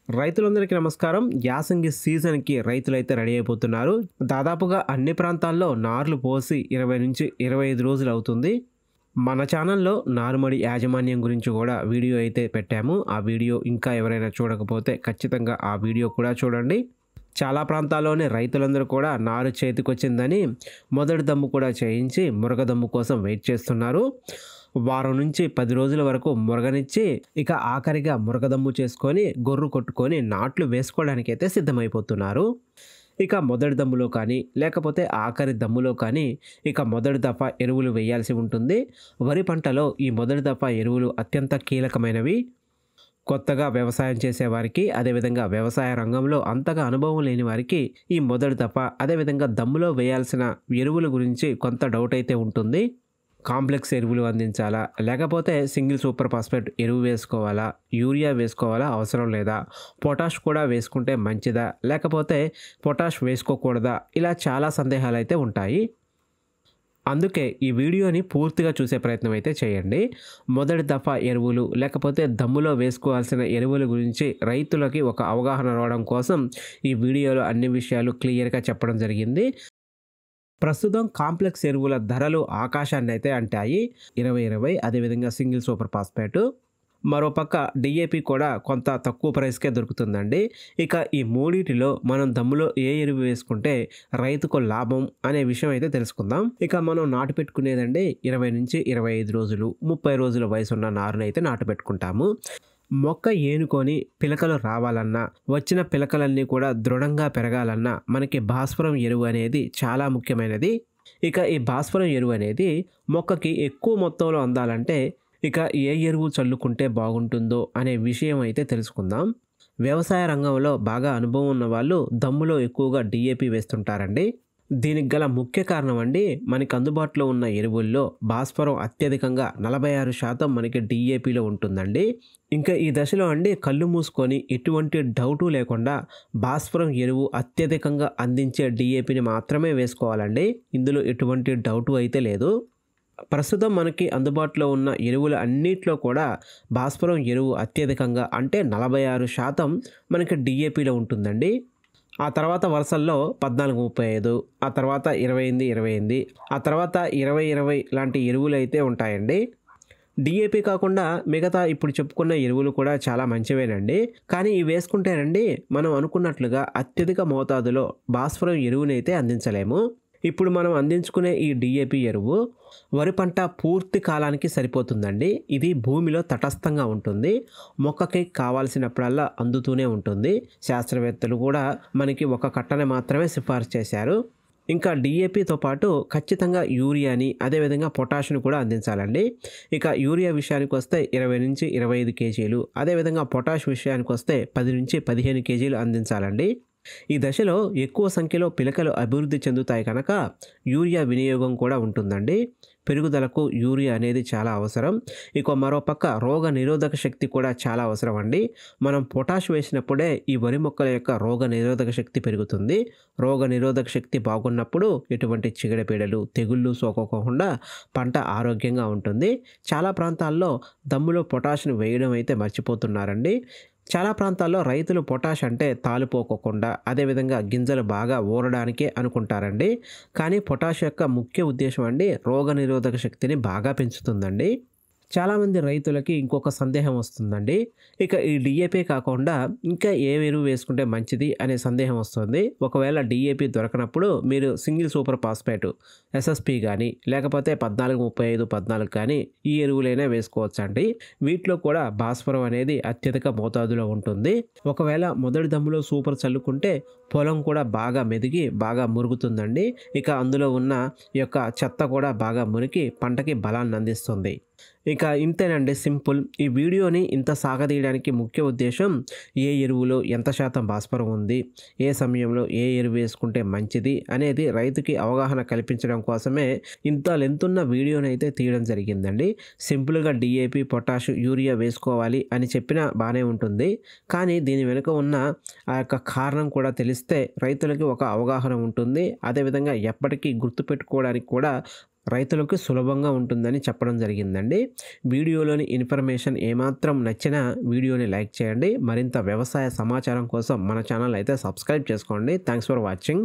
రైతులందరికీ నమస్కారం. యాసంగి సీజన్‌కి రైతులైతే రెడీ అయిపోతున్నారు. దాదాపుగా అన్ని ప్రాంతాల్లో నార్లు పోసి 20-25 రోజులు అవుతుంది. మన ఛానల్‌లో నారుమడి యాజమాన్యం గురించి కూడా వీడియో అయితే పెట్టాము. ఆ వీడియో ఇంకా ఎవరైనా చూడకపోతే ఖచ్చితంగా ఆ వీడియో కూడా చూడండి. చాలా ప్రాంతాల్లోనే రైతులందరూ కూడా నారు చేతికొచ్చిందని మొదటి దమ్ము కూడా చేయించి మురగ దమ్ము కోసం వెయిట్ చేస్తున్నారు. వారం నుంచి 10 రోజుల వరకు మురగనిచ్చి ఇక ఆఖరిగా మురగదమ్ము చేసుకొని గొర్రు కొట్టుకొని నాట్లు వేసుకోవడానికైతే సిద్ధమైపోతున్నారు. ఇక మొదటి దమ్ములో కానీ లేకపోతే ఆఖరి దమ్ములో కానీ ఇక మొదటి దఫా ఎరువులు వేయాల్సి ఉంటుంది. వరి పంటలో ఈ మొదటి దఫా ఎరువులు అత్యంత కీలకమైనవి. కొత్తగా వ్యవసాయం చేసేవారికి, అదేవిధంగా వ్యవసాయ రంగంలో అంతగా అనుభవం లేని వారికి ఈ మొదటి దఫా అదేవిధంగా దమ్ములో వేయాల్సిన ఎరువుల గురించి కొంత డౌట్ అయితే ఉంటుంది. కాంప్లెక్స్ ఎరువులు అందించాలా, లేకపోతే సింగిల్ సూపర్ ఫాస్ఫేట్ ఎరువు వేసుకోవాలా, యూరియా వేసుకోవాలా, అవసరం లేదా, పొటాష్ కూడా వేసుకుంటే మంచిదా, లేకపోతే పొటాష్ వేసుకోకూడదా, ఇలా చాలా సందేహాలు అయితే ఉంటాయి. అందుకే ఈ వీడియోని పూర్తిగా చూసే ప్రయత్నం అయితే చేయండి. మొదటి దఫా ఎరువులు లేకపోతే దమ్ములో వేసుకోవాల్సిన ఎరువుల గురించి రైతులకి ఒక అవగాహన రావడం కోసం ఈ వీడియోలో అన్ని విషయాలు క్లియర్గా చెప్పడం జరిగింది. ప్రస్తుతం కాంప్లెక్స్ ఎరువుల ధరలు ఆకాశాన్ని అయితే అంటాయి. 20-20 అదేవిధంగా సింగిల్ సూపర్ ఫాస్ఫేట్, మరోపక్క డిఏపి కూడా కొంత తక్కువ ప్రైస్కే దొరుకుతుందండి. ఇక ఈ మూడిటిలో మనం దమ్ములో ఏ ఎరువు వేసుకుంటే రైతుకు లాభం అనే విషయం అయితే తెలుసుకుందాం. ఇక మనం నాటు పెట్టుకునేదండి 20-25 రోజులు 30 రోజుల వయసున్న నారునైతే నాటు పెట్టుకుంటాము. మొక్క ఏనుకొని పిలకలు రావాలన్నా, వచ్చిన పిలకలన్నీ కూడా దృఢంగా పెరగాలన్నా మనకి భాస్వరం ఎరువు అనేది చాలా ముఖ్యమైనది. ఇక ఈ భాస్వరం ఎరువు అనేది మొక్కకి ఎక్కువ మొత్తంలో అందాలంటే ఇక ఏ ఎరువు చల్లుకుంటే బాగుంటుందో అనే విషయం అయితే తెలుసుకుందాం. వ్యవసాయ రంగంలో బాగా అనుభవం ఉన్న వాళ్ళు దమ్ములో ఎక్కువగా డిఏపి వేస్తుంటారండి. దీనికి గల ముఖ్య కారణం అండి, మనకి అందుబాటులో ఉన్న ఎరువుల్లో భాస్వరం అత్యధికంగా 46% మనకి డిఏపిలో ఉంటుందండి. ఇంకా ఈ దశలో అండి కళ్ళు మూసుకొని ఎటువంటి డౌటు లేకుండా భాస్వరం ఎరువు అత్యధికంగా అందించే డిఏపిని మాత్రమే వేసుకోవాలండి. ఇందులో ఎటువంటి డౌటు అయితే లేదు. ప్రస్తుతం మనకి అందుబాటులో ఉన్న ఎరువుల అన్నిట్లో కూడా భాస్వరం ఎరువు అత్యధికంగా అంటే 46% మనకి డిఏపిలో ఉంటుందండి. ఆ తర్వాత వరుసల్లో 14-35, ఆ తర్వాత 28-28, ఆ తర్వాత 20-20 లాంటి ఎరువులు అయితే ఉంటాయండి. డిఏపి కాకుండా మిగతా ఇప్పుడు చెప్పుకున్న ఎరువులు కూడా చాలా మంచివేనండి. కానీ ఇవి వేసుకుంటేనండి మనం అనుకున్నట్లుగా అత్యధిక మోతాదులో భాస్వరం ఎరువునైతే అందించలేము. ఇప్పుడు మనం అందించుకునే ఈ డిఏపి ఎరువు వరి పంట పూర్తి కాలానికి సరిపోతుందండి. ఇది భూమిలో తటస్థంగా ఉంటుంది. మొక్కకి కావాల్సినప్పుడల్లా అందుతూనే ఉంటుంది. శాస్త్రవేత్తలు కూడా మనకి ఒక కట్టని మాత్రమే సిఫార్సు చేశారు. ఇంకా డిఏపితో పాటు ఖచ్చితంగా యూరియాని అదేవిధంగా పొటాషియం కూడా అందించాలండి. ఇక యూరియా విషయానికి వస్తే 20-25 కేజీలు, అదేవిధంగా పొటాష్ విషయానికి వస్తే 10-15 కేజీలు అందించాలండి. ఈ దశలో ఎక్కువ సంఖ్యలో పిలకలు అభివృద్ధి చెందుతాయి కనుక యూరియా వినియోగం కూడా ఉంటుందండి. పెరుగుదలకు యూరియా అనేది చాలా అవసరం. ఇక మరోపక్క రోగ నిరోధక శక్తి కూడా చాలా అవసరం అండి. మనం పొటాష్ వేసినప్పుడే ఈ వరి మొక్కల యొక్క రోగ నిరోధక శక్తి పెరుగుతుంది. రోగ నిరోధక శక్తి బాగున్నప్పుడు ఎటువంటి చీడపీడలు తెగుళ్ళు సోకకుండా పంట ఆరోగ్యంగా ఉంటుంది. చాలా ప్రాంతాల్లో దమ్ములో పొటాష్ను వేయడం అయితే మర్చిపోతున్నారండి. చాలా ప్రాంతాల్లో రైతులు పొటాష్ అంటే తాలిపోకోకుండా అదేవిధంగా గింజలు బాగా ఊరడానికే అనుకుంటారండి. కానీ పొటాష్ యొక్క ముఖ్య ఉద్దేశం అండి రోగనిరోధక శక్తిని బాగా పెంచుతుందండి. చాలామంది రైతులకి ఇంకొక సందేహం వస్తుందండి. ఇక ఈ డిఏపి కాకుండా ఇంకా ఏ ఎరువు వేసుకుంటే మంచిది అనే సందేహం వస్తుంది. ఒకవేళ డిఏపి దొరకనప్పుడు మీరు సింగిల్ సూపర్ ఫాస్ఫేట్ ఎస్ఎస్పి కానీ లేకపోతే 14-35-14 కానీ ఈ ఎరువులైనా వేసుకోవచ్చండి. వీటిలో కూడా భాస్వరం అనేది అత్యధిక మోతాదులో ఉంటుంది. ఒకవేళ మొదటి దమ్ములో సూపర్ చల్లుకుంటే పొలం కూడా బాగా మెదిగి బాగా మురుగుతుందండి. ఇక అందులో ఉన్న ఈ యొక్క చెత్త కూడా బాగా మురికి పంటకి బలాన్ని అందిస్తుంది. ఇక ఇంతేనండి, సింపుల్. ఈ వీడియోని ఇంత సాగదీయడానికి ముఖ్య ఉద్దేశం ఏ ఎరువులో ఎంత శాతం భాస్వరం ఉంది, ఏ సమయంలో ఏ ఎరువు వేసుకుంటే మంచిది అనేది రైతుకి అవగాహన కల్పించడం కోసమే ఇంత లెంతున్న వీడియోని అయితే తీయడం జరిగిందండి. సింపుల్గా డిఏపి పొటాష్ యూరియా వేసుకోవాలి అని చెప్పినా బాగానే ఉంటుంది. కానీ దీని వెనుక ఉన్న ఆ యొక్క కారణం కూడా తెలిస్తే రైతులకి ఒక అవగాహన ఉంటుంది. అదేవిధంగా ఎప్పటికీ గుర్తుపెట్టుకోవడానికి కూడా రైతులకు సులభంగా ఉంటుందని చెప్పడం జరిగిందండి. వీడియోలోని ఇన్ఫర్మేషన్ ఏమాత్రం నచ్చినా వీడియోని లైక్ చేయండి. మరింత వ్యవసాయ సమాచారం కోసం మన ఛానల్ అయితే సబ్స్క్రైబ్ చేసుకోండి. Thanks for watching.